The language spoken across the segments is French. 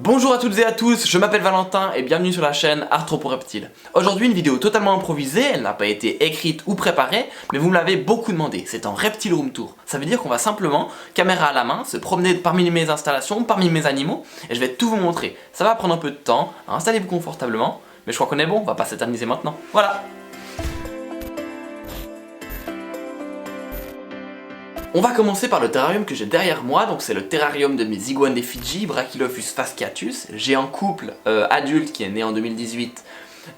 Bonjour à toutes et à tous, je m'appelle Valentin et bienvenue sur la chaîne Arthropos-Reptiles. Aujourd'hui une vidéo totalement improvisée, elle n'a pas été écrite ou préparée, mais vous me l'avez beaucoup demandé, c'est un Reptile Room Tour. Ça veut dire qu'on va simplement, caméra à la main, se promener parmi mes installations, parmi mes animaux, et je vais tout vous montrer. Ça va prendre un peu de temps, installez-vous confortablement, mais je crois qu'on est bon, on va pas s'éterniser maintenant. Voilà. On va commencer par le terrarium que j'ai derrière moi, donc c'est le terrarium de mes iguanes des Fidji, Brachylophus fasciatus. J'ai un couple adulte qui est né en 2018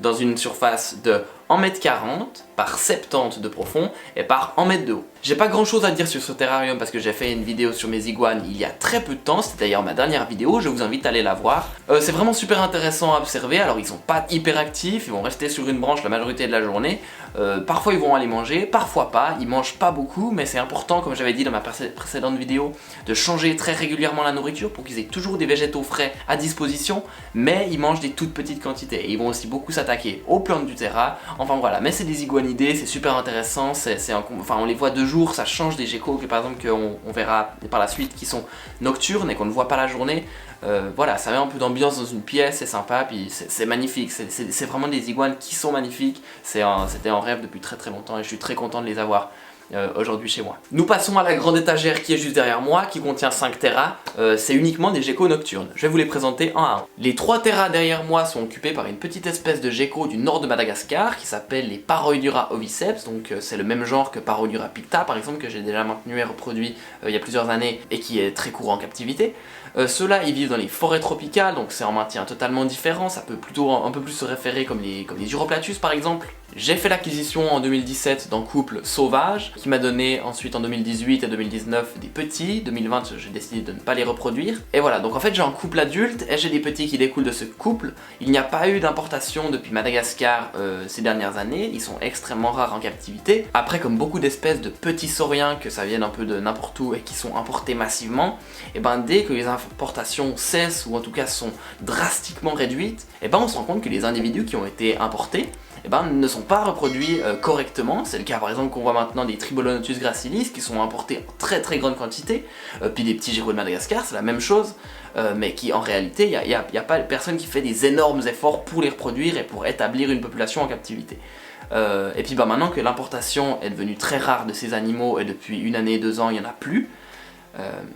dans une surface de 1m40 par 70 de profond et par 1m de haut. J'ai pas grand chose à dire sur ce terrarium parce que j'ai fait une vidéo sur mes iguanes il y a très peu de temps, c'était d'ailleurs ma dernière vidéo, je vous invite à aller la voir. C'est vraiment super intéressant à observer, alors ils sont pas hyper actifs, ils vont rester sur une branche la majorité de la journée. Parfois ils vont aller manger, parfois pas, ils mangent pas beaucoup, mais c'est important, comme j'avais dit dans ma précédente vidéo, de changer très régulièrement la nourriture pour qu'ils aient toujours des végétaux frais à disposition, mais ils mangent des toutes petites quantités, et ils vont aussi beaucoup s'attaquer aux plantes du terrain, enfin voilà, mais c'est des iguanidés, c'est super intéressant, enfin on les voit de jour, ça change des geckos que par exemple qu'on verra par la suite qui sont nocturnes et qu'on ne voit pas la journée. Voilà, ça met un peu d'ambiance dans une pièce, c'est sympa, puis c'est magnifique, c'est vraiment des iguanes qui sont magnifiques, c'était un rêve depuis très longtemps et je suis très content de les avoir aujourd'hui chez moi. Nous passons à la grande étagère qui est juste derrière moi, qui contient 5 terras, c'est uniquement des geckos nocturnes. Je vais vous les présenter un à un. Les 3 terras derrière moi sont occupés par une petite espèce de gecko du nord de Madagascar qui s'appelle les Paroidura oviceps, donc c'est le même genre que Paroidura picta par exemple, que j'ai déjà maintenu et reproduit il y a plusieurs années et qui est très courant en captivité. Ceux-là ils vivent dans les forêts tropicales, donc c'est un maintien totalement différent, ça peut plutôt un peu plus se référer comme les Uroplatus par exemple. J'ai fait l'acquisition en 2017 d'un couple sauvage qui m'a donné ensuite en 2018 et 2019 des petits. 2020 j'ai décidé de ne pas les reproduire. Et voilà, donc en fait j'ai un couple adulte et j'ai des petits qui découlent de ce couple. Il n'y a pas eu d'importation depuis Madagascar ces dernières années, ils sont extrêmement rares en captivité. Après, comme beaucoup d'espèces de petits sauriens, que ça vienne un peu de n'importe où et qui sont importés massivement, et ben dès que les importations cessent ou en tout cas sont drastiquement réduites, et ben on se rend compte que les individus qui ont été importés ne sont pas reproduits correctement. C'est le cas par exemple qu'on voit maintenant des Tribolonotus gracilis qui sont importés en très grande quantité, puis des petits geckos de Madagascar, c'est la même chose, mais qui en réalité, il n'y a pas personne qui fait des énormes efforts pour les reproduire et pour établir une population en captivité. Et puis maintenant que l'importation est devenue très rare de ces animaux et depuis 1 année, 2 ans il n'y en a plus,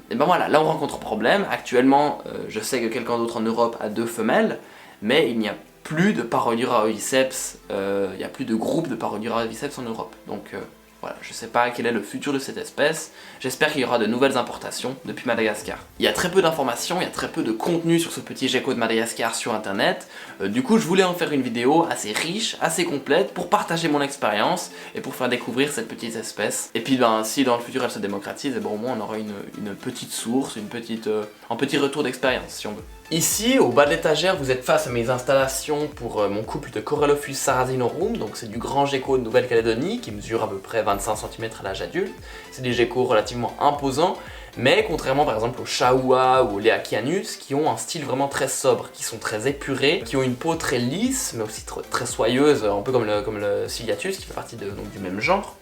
et ben voilà, là on rencontre un problème. Actuellement, je sais que quelqu'un d'autre en Europe a 2 femelles, mais il n'y a plus de Paroidura oviceps, il n'y a plus de groupe de Paroidura oviceps en Europe. Donc voilà, je sais pas quel est le futur de cette espèce, j'espère qu'il y aura de nouvelles importations depuis Madagascar. Il y a très peu d'informations, il y a très peu de contenu sur ce petit gecko de Madagascar sur internet, du coup je voulais en faire une vidéo assez riche, assez complète, pour partager mon expérience et pour faire découvrir cette petite espèce. Et puis ben, si dans le futur elle se démocratise, et bon, au moins on aura une petite source, un petit retour d'expérience si on veut. Ici, au bas de l'étagère, vous êtes face à mes installations pour mon couple de Corellophus sarrasinorum, donc c'est du grand gecko de Nouvelle-Calédonie qui mesure à peu près 25 cm à l'âge adulte. C'est des geckos relativement imposants, mais contrairement par exemple aux Chahoua ou aux Leachianus, qui ont un style vraiment très sobre, qui sont très épurés, qui ont une peau très lisse, mais aussi très soyeuse, un peu comme le Ciliatus, qui fait partie donc, du même genre,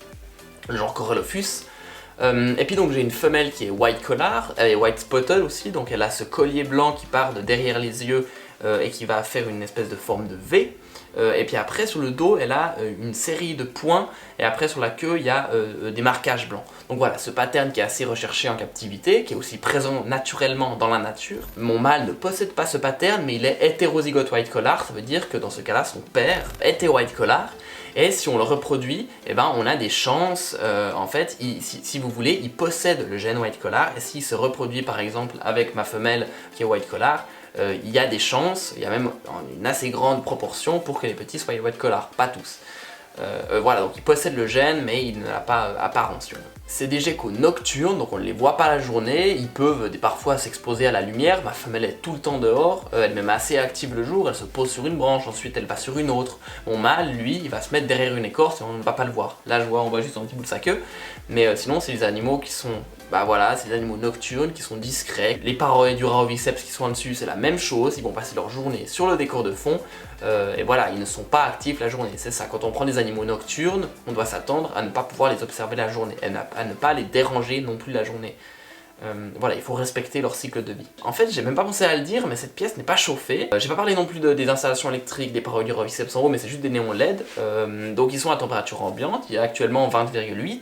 le genre Corellophus. Et puis donc j'ai une femelle qui est white collar, elle est white spotted aussi, donc elle a ce collier blanc qui part de derrière les yeux et qui va faire une espèce de forme de V. Et puis après sur le dos elle a une série de points et après sur la queue il y a des marquages blancs. Donc voilà, ce pattern qui est assez recherché en captivité, qui est aussi présent naturellement dans la nature. Mon mâle ne possède pas ce pattern mais il est hétérozygote white collar, ça veut dire que dans ce cas là son père était white collar. Et si on le reproduit, eh ben on a des chances, en fait, si vous voulez, il possède le gène white collar, et s'il se reproduit par exemple avec ma femelle qui est white collar, il y a des chances, il y a même une assez grande proportion pour que les petits soient white collar, pas tous. Voilà, donc il possède le gène, mais il ne l'a pas apparence. C'est des geckos nocturnes, donc on ne les voit pas la journée, ils peuvent parfois s'exposer à la lumière. Ma femelle est tout le temps dehors, elle est même assez active le jour, elle se pose sur une branche, ensuite elle va sur une autre. Mon mâle, lui, il va se mettre derrière une écorce et on ne va pas le voir. Là on voit juste un petit bout de sa queue, mais sinon c'est des animaux qui sont, bah voilà, c'est des animaux nocturnes qui sont discrets. Les Paroidura oviceps qui sont en dessus, c'est la même chose, ils vont passer leur journée sur le décor de fond, et voilà, ils ne sont pas actifs la journée, c'est ça. Quand on prend des animaux nocturnes, on doit s'attendre à ne pas pouvoir les observer la journée, à ne pas les déranger non plus la journée. Voilà, il faut respecter leur cycle de vie. En fait, j'ai même pas pensé à le dire, mais cette pièce n'est pas chauffée. J'ai pas parlé non plus des installations électriques, des paroles Roviceps en haut, mais c'est juste des néons LED. Donc ils sont à température ambiante, il y a actuellement 20,8.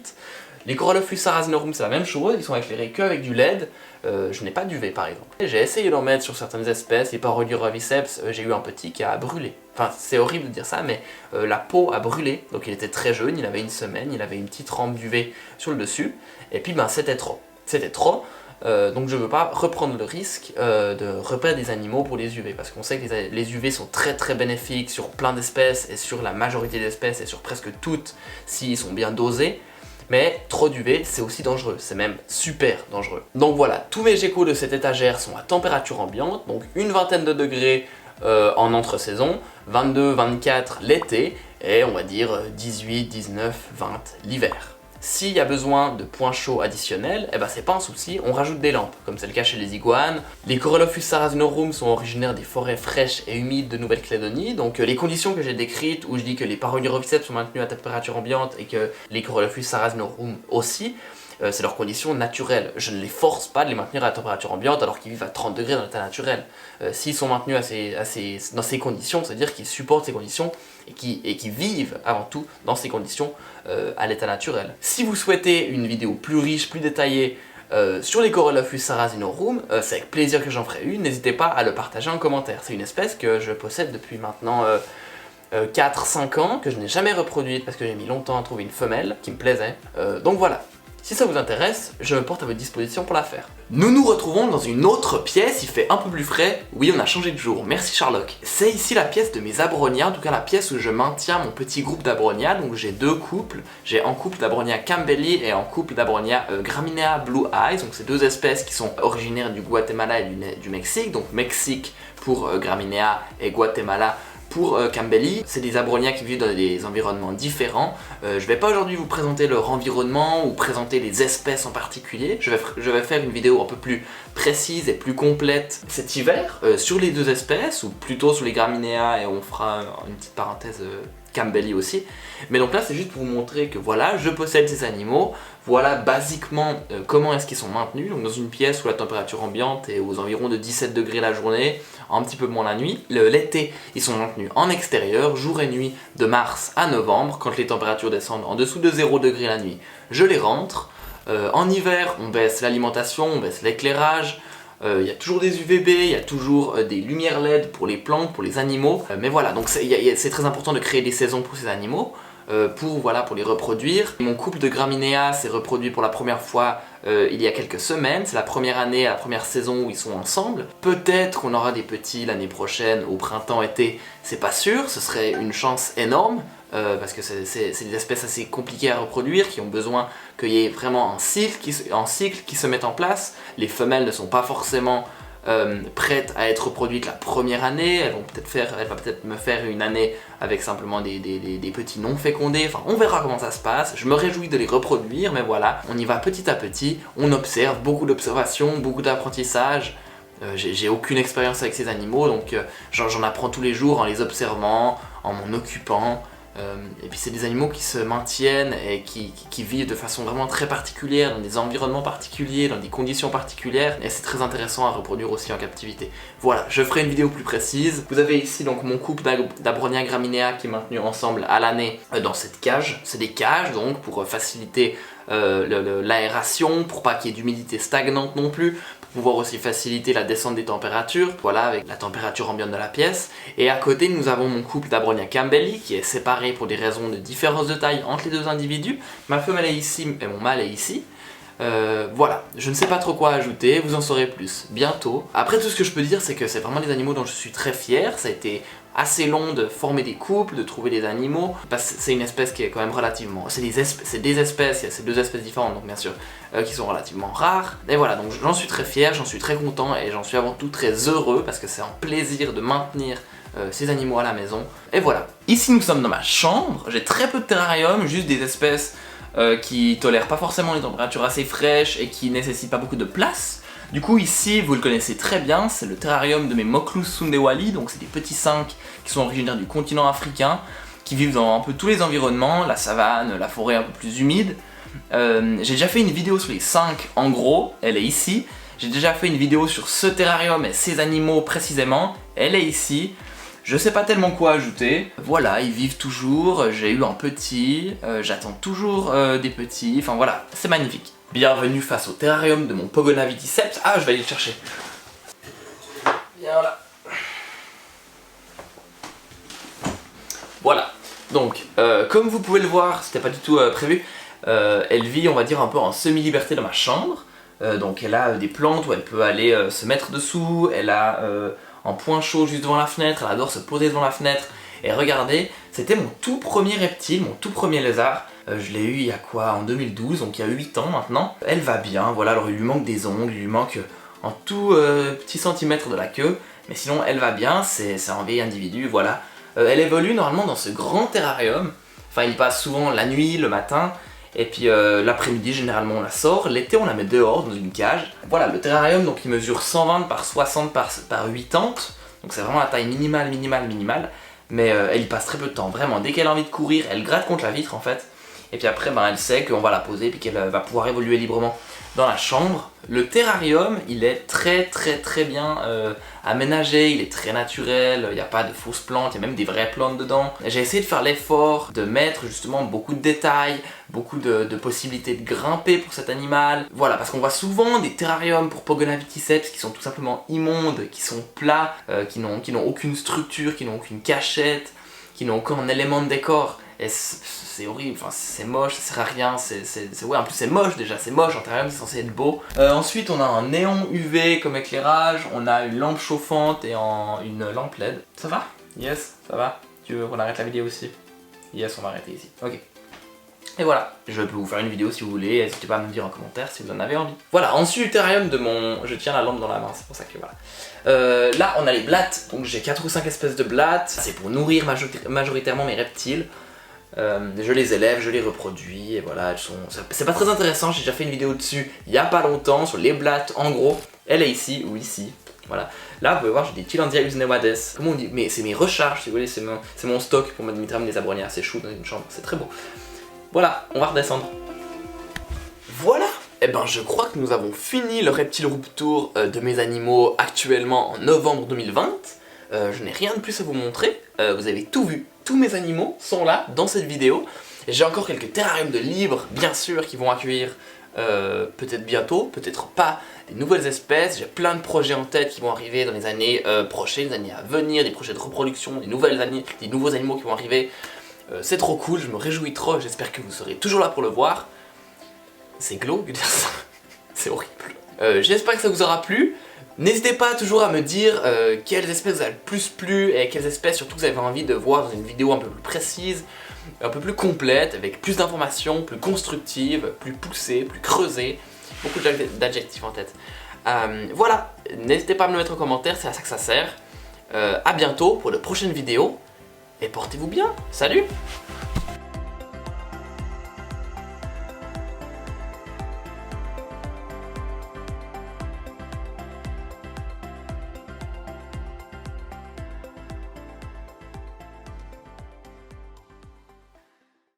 Les Corolophuis sarrasinorum, c'est la même chose, ils sont éclairés qu'avec du LED. Je n'ai pas d'UV par exemple. J'ai essayé d'en mettre sur certaines espèces, les paroles Roviceps, j'ai eu un petit qui a brûlé. Enfin, c'est horrible de dire ça, mais la peau a brûlé, donc il était très jeune, il avait une semaine, il avait une petite rampe d'UV sur le dessus, et puis ben c'était trop. C'était trop, donc je ne veux pas reprendre le risque de repérer des animaux pour les UV, parce qu'on sait que les UV sont très très bénéfiques sur plein d'espèces, et sur la majorité d'espèces, et sur presque toutes, s'ils sont bien dosés, mais trop d'UV c'est aussi dangereux, c'est même super dangereux. Donc voilà, tous mes geckos de cette étagère sont à température ambiante, donc une vingtaine de degrés en entre-saison, 22, 24 l'été, et on va dire 18, 19, 20 l'hiver. S'il y a besoin de points chauds additionnels, eh ben c'est pas un souci, on rajoute des lampes, comme c'est le cas chez les iguanes. Les Corolophuis sarrasinorum sont originaires des forêts fraîches et humides de Nouvelle-Calédonie, donc les conditions que j'ai décrites, où je dis que les Paroneroviceps sont maintenus à température ambiante et que les Corolophuis sarrasinorum aussi, c'est leurs conditions naturelles. Je ne les force pas de les maintenir à température ambiante alors qu'ils vivent à 30 degrés dans l'état naturel. S'ils sont maintenus dans ces conditions, c'est-à-dire qu'ils supportent ces conditions et qui vivent avant tout dans ces conditions à l'état naturel. Si vous souhaitez une vidéo plus riche, plus détaillée sur les Corolophuis sarrasinorum, c'est avec plaisir que j'en ferai une, n'hésitez pas à le partager en commentaire. C'est une espèce que je possède depuis maintenant 4-5 ans, que je n'ai jamais reproduite parce que j'ai mis longtemps à trouver une femelle qui me plaisait. Donc voilà. Si ça vous intéresse, je me porte à votre disposition pour la faire. Nous nous retrouvons dans une autre pièce, il fait un peu plus frais. Oui, on a changé de jour, merci Sherlock. C'est ici la pièce de mes abronias, en tout cas la pièce où je maintiens mon petit groupe d'abronias. Donc j'ai deux couples, j'ai un couple d'abronia Campbelli et un couple d'abronia Graminea Blue Eyes. Donc c'est deux espèces qui sont originaires du Guatemala et du Mexique. Donc Mexique pour Graminea et Guatemala pour Campbelli. C'est des abronias qui vivent dans des environnements différents. Je vais pas aujourd'hui vous présenter leur environnement ou présenter les espèces en particulier. Je vais faire une vidéo un peu plus précise et plus complète cet hiver sur les deux espèces, ou plutôt sur les Graminea, et on fera une petite parenthèse Campbelli aussi. Mais donc là c'est juste pour vous montrer que voilà, je possède ces animaux, voilà basiquement comment est-ce qu'ils sont maintenus, donc dans une pièce où la température ambiante est aux environs de 17 degrés la journée, un petit peu moins la nuit. L'été, ils sont maintenus en extérieur, jour et nuit, de mars à novembre, quand les températures descendent en dessous de 0 degré la nuit, je les rentre. En hiver, on baisse l'alimentation, on baisse l'éclairage, il y a toujours des UVB, il y a toujours des lumières LED pour les plantes, pour les animaux, mais voilà, donc c'est très important de créer des saisons pour ces animaux, pour les reproduire. Mon couple de Graminea s'est reproduit pour la première fois il y a quelques semaines, c'est la première année, la première saison où ils sont ensemble. Peut-être qu'on aura des petits l'année prochaine, au printemps-été, c'est pas sûr, ce serait une chance énorme, parce que c'est des espèces assez compliquées à reproduire, qui ont besoin qu'il y ait vraiment un cycle qui se mette en place. Les femelles ne sont pas forcément prêtes à être reproduites la première année, elle va peut-être me faire une année avec simplement des petits non fécondés, enfin on verra comment ça se passe. Je me réjouis de les reproduire, mais voilà, on y va petit à petit, on observe, beaucoup d'observations, beaucoup d'apprentissage. J'ai aucune expérience avec ces animaux, donc j'en apprends tous les jours en les observant, en m'en occupant. Et puis c'est des animaux qui se maintiennent et qui vivent de façon vraiment très particulière, dans des environnements particuliers, dans des conditions particulières, et c'est très intéressant à reproduire aussi en captivité. Voilà, je ferai une vidéo plus précise. Vous avez ici donc mon couple d'Abronia Graminea qui est maintenu ensemble à l'année dans cette cage. C'est des cages donc pour faciliter l'aération, pour pas qu'il y ait d'humidité stagnante non plus, pour pouvoir aussi faciliter la descente des températures, voilà, avec la température ambiante de la pièce. Et à côté nous avons mon couple d'Abronia Campbelli qui est séparé pour des raisons de différence de taille entre les deux individus. Ma femelle est ici et mon mâle est ici. Voilà, je ne sais pas trop quoi ajouter, vous en saurez plus bientôt. Après, tout ce que je peux dire, c'est que c'est vraiment des animaux dont je suis très fier. Ça a été assez long de former des couples, de trouver des animaux, parce que c'est une espèce qui est quand même relativement... C'est des espèces, il y a ces deux espèces différentes, donc bien sûr, qui sont relativement rares. Et voilà, donc j'en suis très fier, j'en suis très content, et j'en suis avant tout très heureux, parce que c'est un plaisir de maintenir ces animaux à la maison. Et voilà. Ici, nous sommes dans ma chambre, j'ai très peu de terrarium, juste des espèces qui tolèrent pas forcément les températures assez fraîches et qui nécessitent pas beaucoup de place. Du coup ici, vous le connaissez très bien, c'est le terrarium de mes Moclus sundewali, donc c'est des petits sinques qui sont originaires du continent africain, qui vivent dans un peu tous les environnements, la savane, la forêt un peu plus humide. J'ai déjà fait une vidéo sur les 5 en gros, elle est ici. J'ai déjà fait une vidéo sur ce terrarium et ces animaux précisément, elle est ici. Je sais pas tellement quoi ajouter. Voilà, ils vivent toujours, j'ai eu un petit, j'attends toujours des petits, enfin voilà, c'est magnifique. Bienvenue face au terrarium de mon Pogona viticeps. Ah, je vais aller le chercher. Viens là. Voilà, donc comme vous pouvez le voir, c'était pas du tout prévu, elle vit on va dire un peu en semi-liberté dans ma chambre. Donc elle a des plantes où elle peut aller se mettre dessous, elle a un point chaud juste devant la fenêtre, elle adore se poser devant la fenêtre. Et regardez, c'était mon tout premier reptile, mon tout premier lézard. Je l'ai eu il y a quoi, en 2012, donc il y a 8 ans maintenant. Elle va bien, voilà, alors il lui manque des ongles, il lui manque un tout petit centimètre de la queue. Mais sinon elle va bien, c'est un vieil individu, voilà. Elle évolue normalement dans ce grand terrarium. Enfin il passe souvent la nuit, le matin. Et puis l'après-midi généralement on la sort, l'été on la met dehors dans une cage. Voilà, le terrarium donc il mesure 120 par 60 par 80, donc c'est vraiment la taille minimale. Mais elle y passe très peu de temps, vraiment, dès qu'elle a envie de courir, elle gratte contre la vitre en fait. Et puis après elle sait qu'on va la poser et puis qu'elle va pouvoir évoluer librement dans la chambre. Le terrarium il est très bien aménagé, il est très naturel, il n'y a pas de fausses plantes, il y a même des vraies plantes dedans. J'ai essayé de faire l'effort de mettre justement beaucoup de détails, beaucoup de possibilités de grimper pour cet animal. Voilà, parce qu'on voit souvent des terrariums pour Pogona viticeps qui sont tout simplement immondes, qui sont plats, qui n'ont aucune structure, qui n'ont aucune cachette, qui n'ont aucun élément de décor. Et c'est horrible, enfin c'est moche, ça sert à rien, ouais, en plus c'est moche déjà, c'est moche, en terrarium c'est censé être beau. Ensuite on a un néon UV comme éclairage, on a une lampe chauffante et une lampe LED. Ça va? Yes, ça va? Tu veux qu'on arrête la vidéo aussi? Yes, on va arrêter ici. Ok. Et voilà, je peux vous faire une vidéo si vous voulez, n'hésitez pas à me dire en commentaire si vous en avez envie. Voilà, ensuite le terrarium de mon... Je tiens la lampe dans la main, c'est pour ça que voilà. Là on a les blattes, donc j'ai 4 ou 5 espèces de blattes, c'est pour nourrir majoritairement mes reptiles. Je les élève, je les reproduis, et voilà, c'est pas très intéressant, j'ai déjà fait une vidéo dessus il y a pas longtemps, sur les blattes, en gros, elle est ici, ou ici, voilà. Là, vous pouvez voir, j'ai des Tillandsia usnewades, comment on dit, mais c'est mes recharges, si vous voulez, c'est mon stock pour mettre des abronia, c'est chou dans une chambre, c'est très beau. Voilà, on va redescendre. Voilà, et ben je crois que nous avons fini le Reptile Room Tour de mes animaux actuellement en novembre 2020. Je n'ai rien de plus à vous montrer, vous avez tout vu. Tous mes animaux sont là dans cette vidéo. J'ai encore quelques terrariums de libre, bien sûr, qui vont accueillir peut-être bientôt, peut-être pas, des nouvelles espèces. J'ai plein de projets en tête qui vont arriver dans les années prochaines, les années à venir, des projets de reproduction, des nouveaux animaux qui vont arriver. C'est trop cool, je me réjouis trop, j'espère que vous serez toujours là pour le voir. C'est glauque de dire ça, c'est horrible. J'espère que ça vous aura plu. N'hésitez pas toujours à me dire quelles espèces vous avez le plus plu et quelles espèces surtout vous avez envie de voir dans une vidéo un peu plus précise, un peu plus complète, avec plus d'informations, plus constructives, plus poussées, plus creusées, beaucoup d'adjectifs en tête. Voilà, n'hésitez pas à me le mettre en commentaire, c'est à ça que ça sert. A bientôt pour de prochaines vidéos et portez-vous bien, salut!